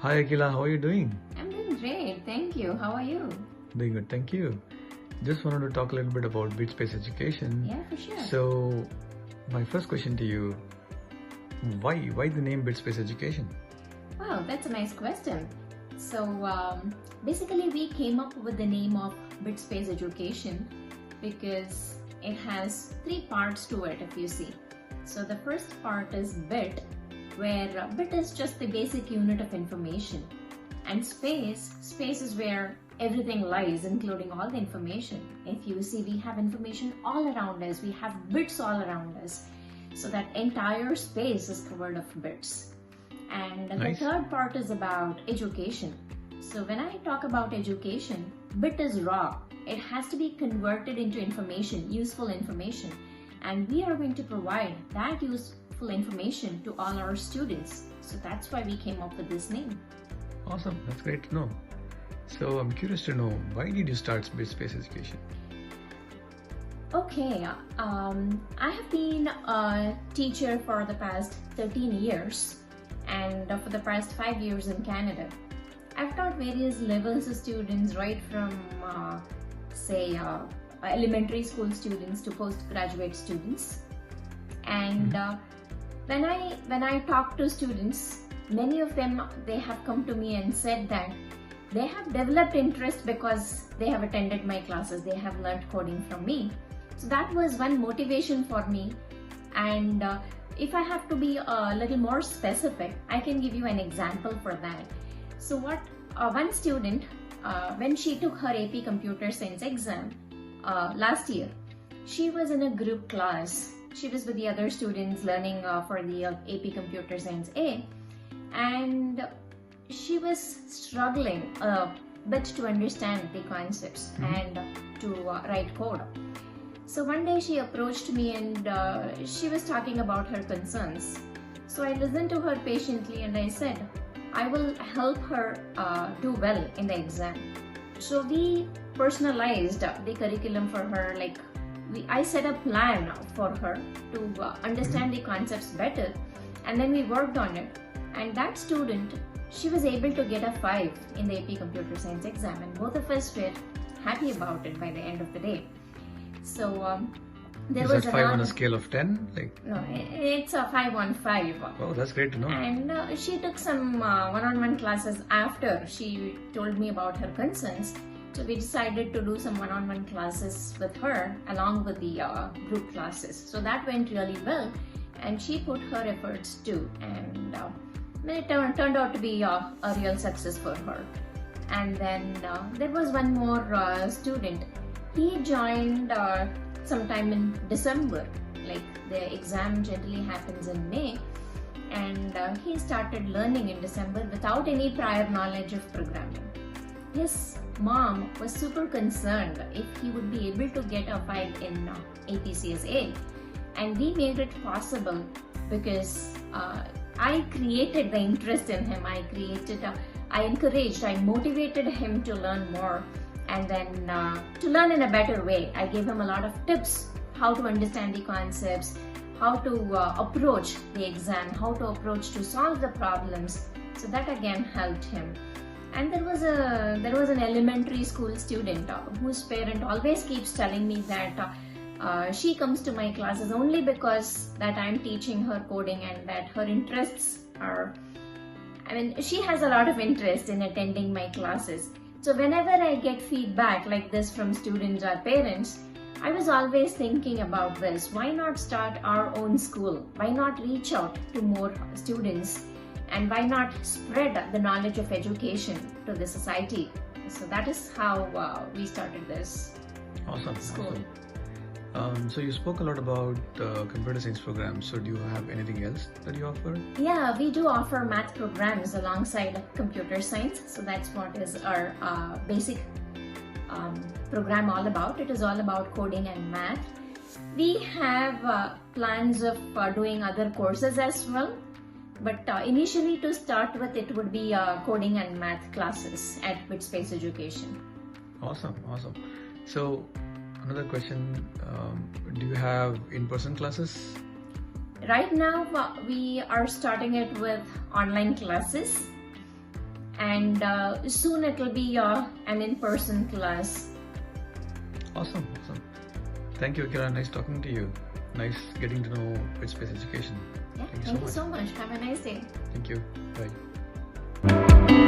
Hi Akila, how are you doing? I'm doing great, thank you. How are you? Doing good, thank you. Just wanted to talk a little bit about BitSpace education. Yeah, for sure. So, my first question to you, why the name BitSpace education? Wow, that's a nice question. So basically we came up with the name of BitSpace education because it has three parts to it, if you see. So the first part is bit, where bit is just the basic unit of information, and space is where everything lies, including all the information. If you see, we have information all around us, we have bits all around us, so that entire space is covered of bits. And Nice. the third part is about education. So when I talk about education, bit is raw, it has to be converted into information, useful information, and we are going to provide that useful information to all our students. So that's why we came up with this name. Awesome, that's great to know. So, I'm curious to know, why did you start BitSpace education? Okay, I have been a teacher for the past 13 years and for the past 5 years in Canada. I've taught various levels of students, right from elementary school students to postgraduate students. And when I talk to students, many of them, they have come to me and said that they have developed interest because they have attended my classes, they have learned coding from me. So that was one motivation for me. And if I have to be a little more specific, I can give you an example for that. So one student, when she took her AP Computer Science exam last year, she was in a group class. She was with the other students learning for the AP Computer Science A, and she was struggling a bit to understand the concepts and to write code. So one day she approached me and she was talking about her concerns. So I listened to her patiently and I said, I will help her do well in the exam. So we personalized the curriculum for her. I set a plan for her to understand the concepts better, and then we worked on it. And that student, she was able to get a 5 in the AP Computer Science exam, and both of us were happy about it by the end of the day. So there was 5 on a scale of 10? No, it's a 5 on 5. Oh, that's great to know. And she took some one-on-one classes after she told me about her concerns. So we decided to do some one-on-one classes with her along with the group classes. So that went really well, and she put her efforts too, and it turned out to be a real success for her. And then there was one more student. He joined sometime in December. The exam generally happens in May, and he started learning in December without any prior knowledge of programming. His mom was super concerned if he would be able to get a 5 in APCSA, and we made it possible because I created the interest in him. I encouraged, I motivated him to learn more, and then to learn in a better way. I gave him a lot of tips, how to understand the concepts, how to approach the exam, how to approach to solve the problems. So that again helped him. And there was an elementary school student whose parent always keeps telling me that she comes to my classes only because that I'm teaching her coding, and that her interests are, she has a lot of interest in attending my classes. So whenever I get feedback like this from students or parents, I was always thinking about this. Why not start our own school? Why not reach out to more students? And why not spread the knowledge of education to the society? So that is how we started this school. Awesome. So you spoke a lot about computer science programs. So do you have anything else that you offer? Yeah, we do offer math programs alongside computer science. So that's what is our basic program all about. It is all about coding and math. We have plans of doing other courses as well. But initially, to start with, it would be coding and math classes at BitSpace Education. Awesome. So another question, do you have in-person classes? Right now, we are starting it with online classes. and soon it will be an in-person class. Awesome. Thank you, Akila. Nice talking to you. Nice getting to know BitSpace education. Yeah, thank you so much. Have a nice day. Thank you. Bye.